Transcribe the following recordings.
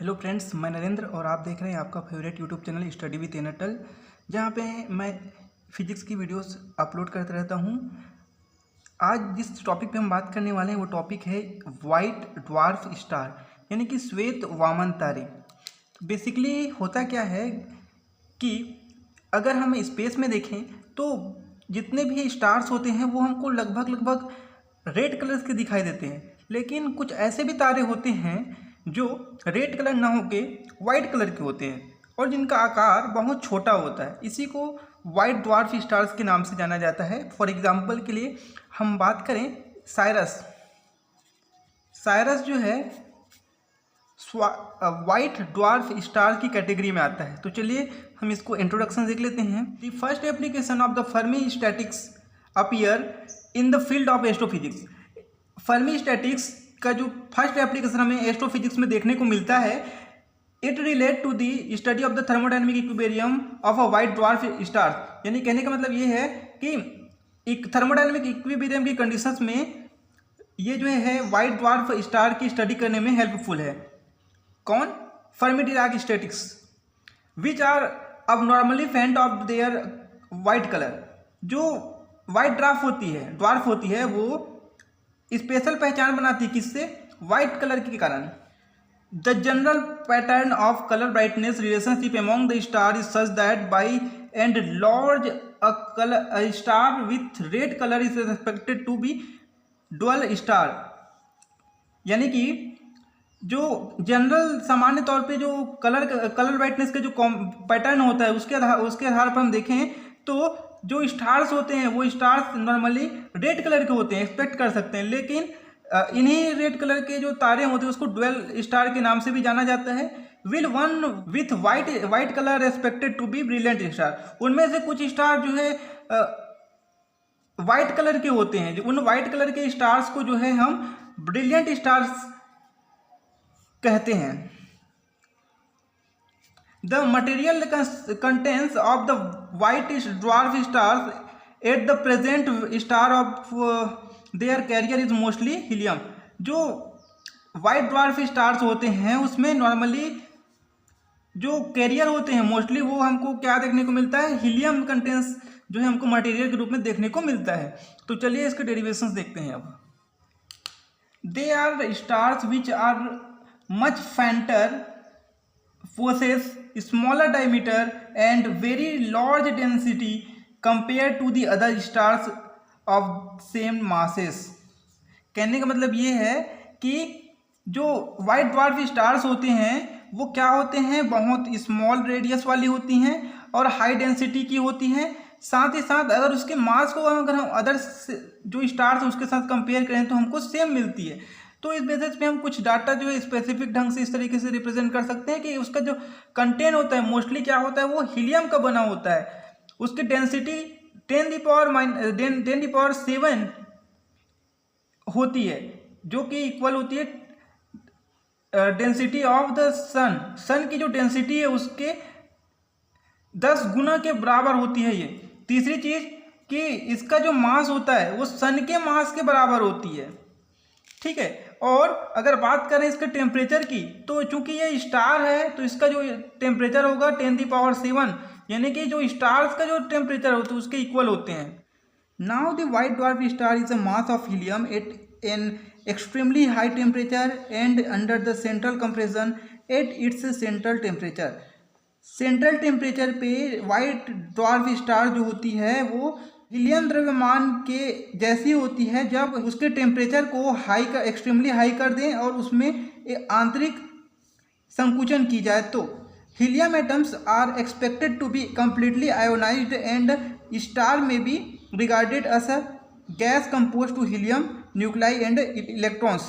Hello friends, मैं नरेंद्र और आप देख रहे हैं आपका favourite YouTube channel study with एनएटल, जहां पे मैं फिजिक्स की वीडियोस अपलोड करता रहता हूं। आज जिस टॉपिक पे हम बात करने वाले हैं वो टॉपिक है वाइट ड्वार्फ स्टार, यानी कि श्वेत वामन तारे। बेसिकली होता क्या है कि अगर हम स्पेस में देखें तो जितने भी स्टार्स होते हैं वो हमको लगभग रेड कलर्स के दिखाई देते हैं, लेकिन कुछ ऐसे भी तारे होते हैं जो रेड कलर ना होके वाइट कलर के होते हैं और जिनका आकार बहुत छोटा होता है। इसी को वाइट ड्वार्फ स्टार्स के नाम से जाना जाता है। फॉर एग्जांपल के लिए हम बात करें साइरस जो है वाइट ड्वार्फ स्टार की कैटेगरी में आता है। तो चलिए हम इसको इंट्रोडक्शन देख लेते हैं। The first application of the Fermi statics appear in the field of astrophysics. Fermi statics का जो फर्स्ट एप्लीकेशन हमें एस्ट्रोफिजिक्स में देखने को मिलता है, it relate to the study of the thermodynamic equilibrium of a white dwarf star. यानी कहने का मतलब ये है कि एक थर्मोडायनेमिक इक्विलिब्रियम की कंडीशंस में ये जो है वाइट ड्वार्फ स्टार की स्टडी करने में हेल्पफुल है। कौन? Fermi Dirac statics which are अब normally faint of their white colour. जो वाइट ड्वार्फ होती है वो स्पेशल पहचान बनाती है किससे? वाइट कलर के कारण। The general pattern of colour brightness relationship among the star is such that by and large a star with red colour is expected to be dual star. यानी कि जो जनरल सामान्य तौर पे जो कलर ब्राइटनेस के जो पैटर्न होता है उसके आधार पर हम देखें तो जो स्टार्स होते हैं वो स्टार्स नॉर्मली रेड कलर के होते हैं, एक्सपेक्ट कर सकते हैं। लेकिन इन्हीं रेड कलर के जो तारे होते हैं उसको डुअल स्टार के नाम से भी जाना जाता है। Will one with white colour expected to be brilliant star. उनमें से कुछ स्टार जो है वाइट कलर के होते हैं। उन वाइट कलर के स्टार्स को जो है हम ब्रिलियंट स्टार्स कहते हैं। The material contents of the white dwarf stars at the present star of their carrier is mostly helium। जो white dwarf stars होते हैं उसमें नॉर्मली जो कैरियर होते हैं मोस्टली वो हमको क्या देखने को मिलता है? हीलियम कंटेंट्स जो है हमको मटेरियल के रूप में देखने को मिलता है। तो चलिए इसके डेरिवेशंस देखते हैं। अब they are stars which are much fainter, possess smaller diameter and very large density compared to the other stars of same masses। कहने का मतलब ये है कि जो वाइट ड्वार्फ स्टार्स होते हैं वो क्या होते हैं? बहुत स्मॉल रेडियस वाली होती हैं और हाई डेंसिटी की होती हैं। साथ ही साथ अगर उसके मास को अगर हम अदर जो स्टार्स उसके साथ कंपेयर करें तो हमको सेम मिलती है। तो इस बेसिस पे हम कुछ डाटा जो है स्पेसिफिक ढंग से इस तरीके से रिप्रेजेंट कर सकते हैं कि उसका जो कंटेंट होता है मोस्टली क्या होता है? वो हीलियम का बना होता है। उसकी डेंसिटी 10⁻7 होती है, जो कि इक्वल होती है डेंसिटी ऑफ द सन की जो डेंसिटी है उसके 10 गुना के बराबर होती है ये। तीसरी चीज कि इसका जो मास होता है वो सन के मास के बराबर होती है। ठीक है। और अगर बात करें इसके टेम्परेचर की तो चूंकि ये स्टार है तो इसका जो टेम्परेचर होगा 10⁻7, यानी कि जो स्टार्स का जो टेम्परेचर होता है उसके इक्वल होते हैं। Now the white dwarf star is a mass of helium at an extremely high temperature and under the central compression at its central temperature. Central temperature पे वाइट ड्वार्फ स्टार जो होती है वो हीलियम द्रव्यमान के जैसी होती है जब उसके टेम्परेचर को एक्सट्रीमली हाई कर दें और उसमें एक आंतरिक संकुचन की जाए तो helium atoms are expected to be completely ionised and star में be regarded as a gas compose to helium nuclei and electrons.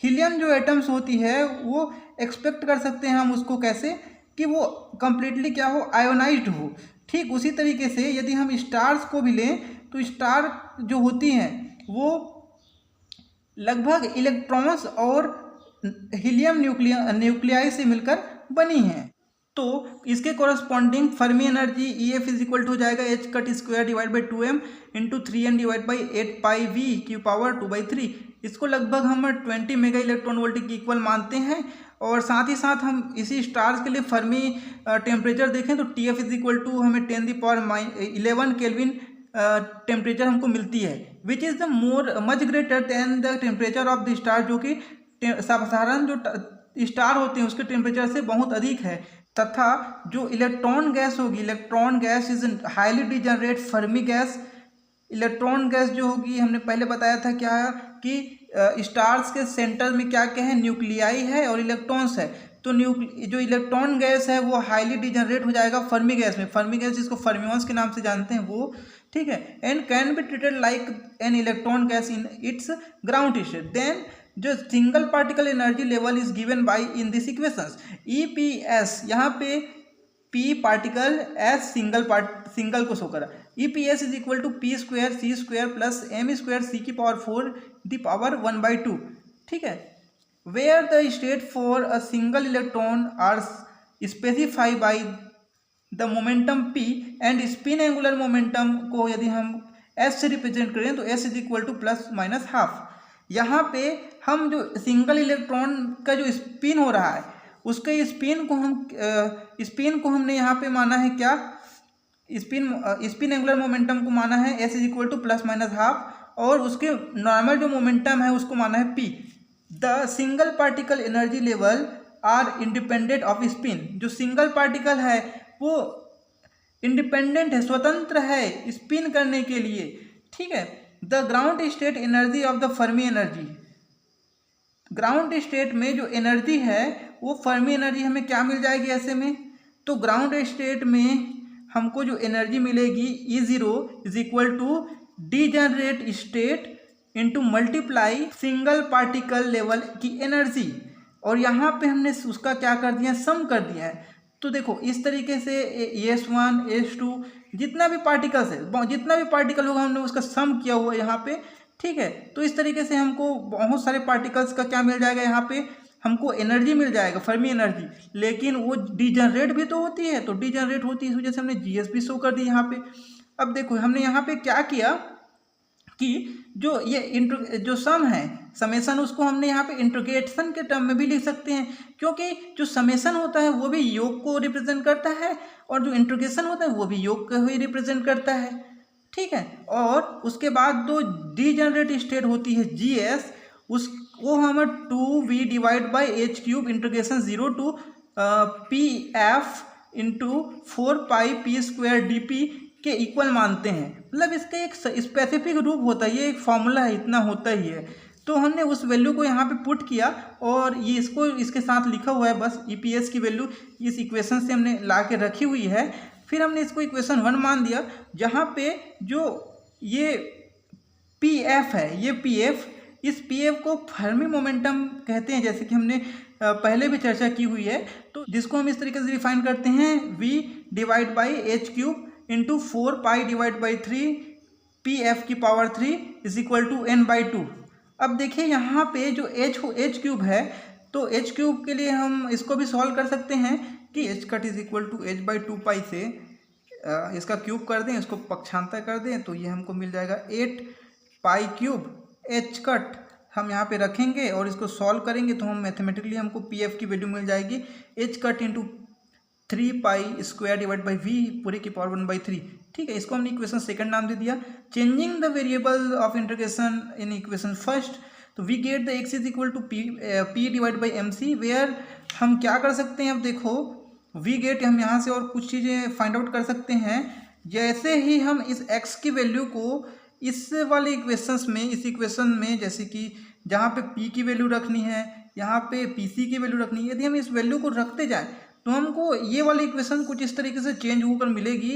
Helium जो एटम्स होती है वो एक्सपेक्ट कर सकते हैं हम उसको कैसे? कि वो कंप्लीटली क्या हो? आयोनाइज्ड हो। ठीक उसी तरीके से यदि हम स्टार्स को भी लें तो स्टार जो होती हैं वो लगभग इलेक्ट्रॉन्स और हीलियम न्यूक्लियाई से मिलकर बनी हैं। तो इसके corresponding Fermi energy EF is equal to हो जाएगा h cut square divide by 2m into 3n divide by 8 pi v की पावर 2/3। इसको लगभग हम 20 मेगा इलेक्ट्रॉन वोल्ट के इक्वल मानते हैं। और साथ ही साथ हम इसी स्टार्स के लिए फर्मी टेम्परेचर देखें तो TF इज इक्वल टू हमें 10⁻11 केल्विन टेम्परेचर हमको मिलती है, which is the much greater than the temperature of the star, जो कि साधारण जो स्टार होते हैं उसके टेम्परेचर से बहुत अधिक है। तथा जो इलेक्ट्रॉन गैस होगी, electron gas is highly degenerate Fermi gas. Electron gas जो होगी हमने पहले बताया था क्या है कि स्टार्स के सेंटर में क्या क्या है, न्यूक्लियाई है और इलेक्ट्रॉन्स है। तो जो इलेक्ट्रॉन गैस है वो हाईली डिजनरेट हो जाएगा फर्मी गैस में। फर्मी गैस जिसको फर्मियंस के नाम से जानते हैं वो, ठीक है, and can be treated like an electron gas in its ground state. Then जो single particle energy level is given by in this equations. EPS यहाँ पे P पार्टिकल एस सिंगल को शो करा। EPS is equal to P square C square plus M square C की power 4 the power 1/2, ठीक है। Where the state for a single electron are specify by the momentum P and spin angular momentum को यदि हम S से represent करें तो S is equal to plus minus half. यहाँ पे हम जो सिंगल इलेक्ट्रॉन का जो स्पिन हो रहा है उसके स्पिन को हमने यहाँ पे माना है क्या, स्पिन एंगुलर मोमेंटम को माना है S is equal to plus minus half, और उसके नॉर्मल जो मोमेंटम है उसको माना है P। The single particle energy level are independent of spin. जो सिंगल पार्टिकल है वो इंडिपेंडेंट है, स्वतंत्र है स्पिन करने के लिए, ठीक है। The ground state energy of the Fermi energy. Ground state में जो एनर्जी है वो फर्मी एनर्जी हमें क्या मिल जाएगी ऐसे में, तो ग्राउंड स्टेट में हमको जो एनर्जी मिलेगी E0 is equal to degenerate state into multiply single particle level की एनर्जी। और यहाँ पे हमने उसका क्या कर दिया, सम कर दिया है। तो देखो इस तरीके से S1 S2 जितना भी पार्टिकल्स है, जितना भी पार्टिकल होगा हमने उसका सम किया हुआ है यहाँ पे, ठीक है। तो इस तरीके से हमको बहुत सारे पार्टिकल्स का क्या मिल जाएगा, यहाँ पे हमको एनर्जी मिल जाएगा, फर्मी एनर्जी। लेकिन वो डीजनरेट भी तो होती है, तो डीजनरेट होती है इस वजह से हमने GS भी शो कर दी यहाँ पे। अब देखो हमने यहाँ पे क्या किया कि जो ये जो सम है समेसन, उसको हमने यहाँ पे इंटीग्रेशन के टर्म में भी लिख सकते हैं, क्योंकि जो समेसन होता है वो भी योग को रिप्रेजेंट करता है और जो इंटीग्रेशन होता है वो भी योग को ही रिप्रेजेंट करता है, ठीक है। और उसके बाद जो डीजनरेट स्टेट होती है GS, वो हम 2V divide by H cube integration 0 to PF into 4πP square DP के इक्वल मानते हैं। मतलब इसका एक स्पेसिफिक रूप होता है, ये एक फॉर्मूला है, इतना होता ही है। तो हमने उस वैल्यू को यहाँ पे पुट किया और ये इसको इसके साथ लिखा हुआ है, बस EPS की वैल्यू इस इक्वेशन से हमने ला के रखी हुई है। फिर हमने इसको इक्वेशन 1 मान दिया, जहाँ पे जो ये PF है, ये PF, इस PF को फर्मी मोमेंटम कहते हैं, जैसे कि हमने पहले भी चर्चा की हुई है। तो जिसको हम इस तरीके से डिफाइन करते हैं V divide by H cube into 4π divide by 3 PF की power 3 is equal to N/2। अब देखिए यहाँ पे जो H क्यूब है, तो H क्यूब के लिए हम इसको भी सॉल्व कर सकते हैं कि H cut is equal to H/2π से इसका क्यूब कर दें, इसको पक्षांतर कर दें, तो ये हमको मिल जाएगा 8π क्यूब H कट हम यहाँ पे रखेंगे और इसको सॉल्व करेंगे तो हम मैथमेटिकली हमको PF की वैल्यू मिल जाएगी H cut into 3π square divide by V पूरे की पावर 1/3, ठीक है। इसको हमने इक्वेशन सेकंड नाम दे दिया। Changing the variable of integration in equation first, तो we get the x is equal to P divide by MC, where हम क्या कर सकते हैं, अब देखो वी गेट हम यहाँ से और कुछ चीज़ें फाइंड आउट कर सकते हैं। जैसे ही हम इस x की वैल्यू को इस वाले इक्वेशंस में, इस इक्वेशन में, जैसे कि जहाँ पे P की वैल्यू रखनी है, यहाँ पे PC की वैल्यू रखनी है, यदि हम इस वैल्यू को रखते जाएँ तो हमको ये वाली इक्वेशन कुछ इस तरीके से चेंज होकर मिलेगी।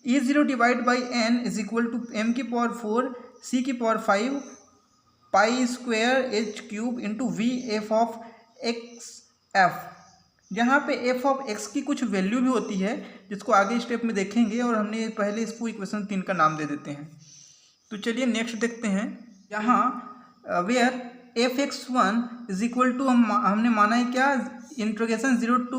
E0 divide by N is equal to M की पावर 4 C की power 5 pi square H cube into V F of XF। यहाँ पे F ऑफ X की कुछ वैल्यू भी होती है जिसको आगे स्टेप में देखेंगे, और हमने पहले इसको इक्वेशन 3 का नाम दे देते हैं। तो चलिए नेक्स्ट देखते हैं। यहाँ where Fx1 is equal to हमने माना है क्या, integration 0 to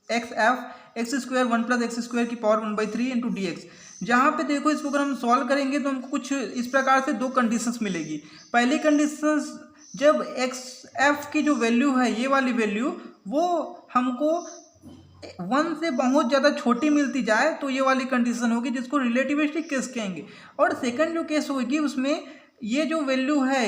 x F x square 1 + x square की पावर 1/3 इंटू डी एक्स। जहाँ पे देखो इसको अगर हम सॉल्व करेंगे तो हमको कुछ इस प्रकार से दो कंडीशंस मिलेगी। पहली कंडीशंस, जब एक्स एफ की जो वैल्यू है ये वाली वैल्यू वो हमको 1 से बहुत ज़्यादा छोटी मिलती जाए तो ये वाली कंडीशन होगी जिसको रिलेटिविस्टिक केस कहेंगे। और सेकंड जो केस होगी उसमें ये जो वैल्यू है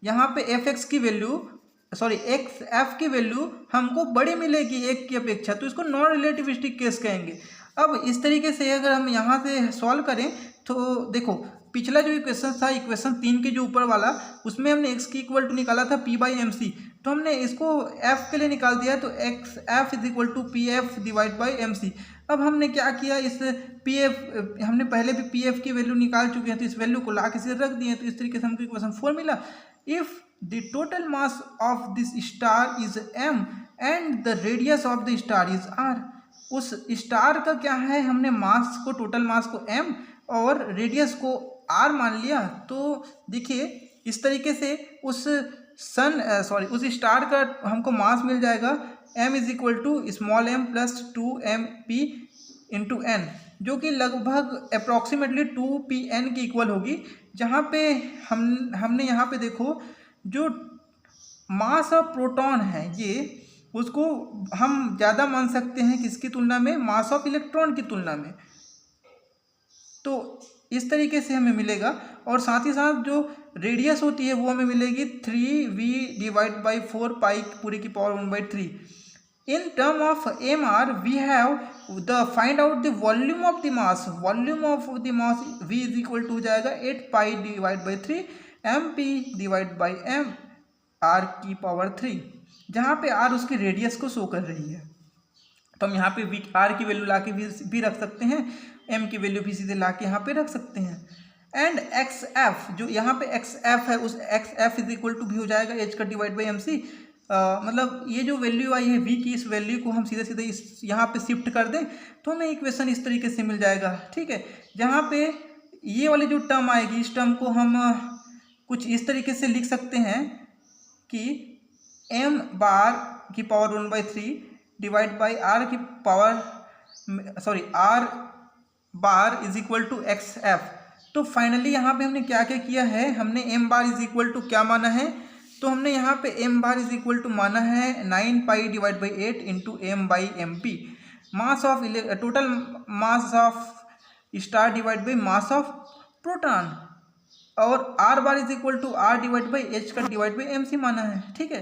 यहाँ पे एफ एक्स की वैल्यू एक्स एफ की वैल्यू हमको बड़ी मिलेगी एक की अपेक्षा, तो इसको नॉन रिलेटिविस्टिक केस कहेंगे। अब इस तरीके से अगर हम यहाँ से सॉल्व करें तो देखो पिछला जो इक्वेशन था, इक्वेशन 3 के जो ऊपर वाला, उसमें हमने x की इक्वल टू निकाला था p/mc, तो हमने इसको f के लिए निकाल दिया, तो X F is equal to P F divide by M C. अब हमने क्या किया, इस पी एफ हमने पहले भी पी एफ की वैल्यू निकाल चुके हैं, तो इस वैल्यू को ला के सीधे रख दिए, तो इस तरीके से हमको इक्वेशन 4 मिला। If the total mass of this star is m and the radius of the star is r, उस स्टार का क्या है, हमने मास को, टोटल मास को m और रेडियस को r मान लिया। तो देखिए इस तरीके से उस उस स्टार का हमको मास मिल जाएगा m is equal to small m plus 2mp into n, जो कि लगभग अप्रॉक्सीमेटली 2pn की इक्वल होगी। जहाँ पे हमने यहाँ पे देखो जो मास ऑफ प्रोटॉन है ये, उसको हम ज़्यादा मान सकते हैं किसकी तुलना में, मास ऑफ इलेक्ट्रॉन की तुलना में। तो इस तरीके से हमें मिलेगा, और साथ ही साथ जो रेडियस होती है वो हमें मिलेगी 3v डिवाइड बाई 4 पाई पूरी की power 1/3। In term of M R we have the find out the volume of the mass, volume of the mass v is equal to हो जाएगा 8 pi divide by 3 mp divide by m r की power 3, जहाँ पे r उसकी radius को show कर रही है। तो हम यहाँ पे v r की वैल्यू ला के भी रख सकते हैं, m की वैल्यू भी सीधे ला के यहाँ पे रख सकते हैं। एंड एक्स एफ, जो यहाँ पे एक्स एफ है, उस X F is equal to भी हो जाएगा h का डिवाइड बाई एम सी। मतलब ये जो वैल्यू आई है v की, इस वैल्यू को हम सीधे सीधे इस यहाँ पे शिफ्ट कर दें तो हमें इक्वेशन इस तरीके से मिल जाएगा। ठीक है, जहाँ पे ये वाली जो टर्म आएगी, इस टर्म को हम कुछ इस तरीके से लिख सकते हैं कि m बार की पावर 1/3 डिवाइड बाई r की power r bar is equal to X F. तो फाइनली यहाँ पे हमने क्या क्या किया है, हमने m bar is equal to क्या माना है, तो हमने यहाँ पे m bar is equal to माना है 9 pi divide by 8 into m by M P, mass of total mass of star divide by mass of proton, और r bar is equal to r divide by h का divide by M C माना है। ठीक है,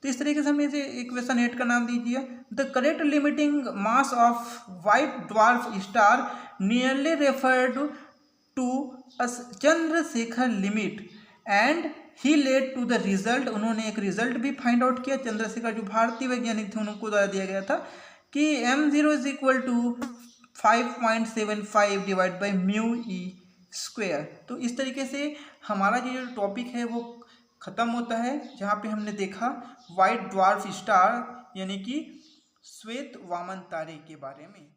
तो इस तरीके से हमें इसे इक्वेशन 8 का नाम दीजिए। The correct limiting mass of white dwarf star nearly referred to Chandrasekhar limit and he led to the result, उन्होंने एक रिजल्ट भी फाइंड आउट किया, चंद्रशेखर जो भारतीय वैज्ञानिक थे उनको द्वारा दिया गया था कि m0 is equal to 5.75 divide by mu E square. तो इस तरीके से हमारा जो टॉपिक है वो ख़त्म होता है, जहाँ पे हमने देखा वाइट ड्वार्फ स्टार यानी कि श्वेत वामन तारे के बारे में।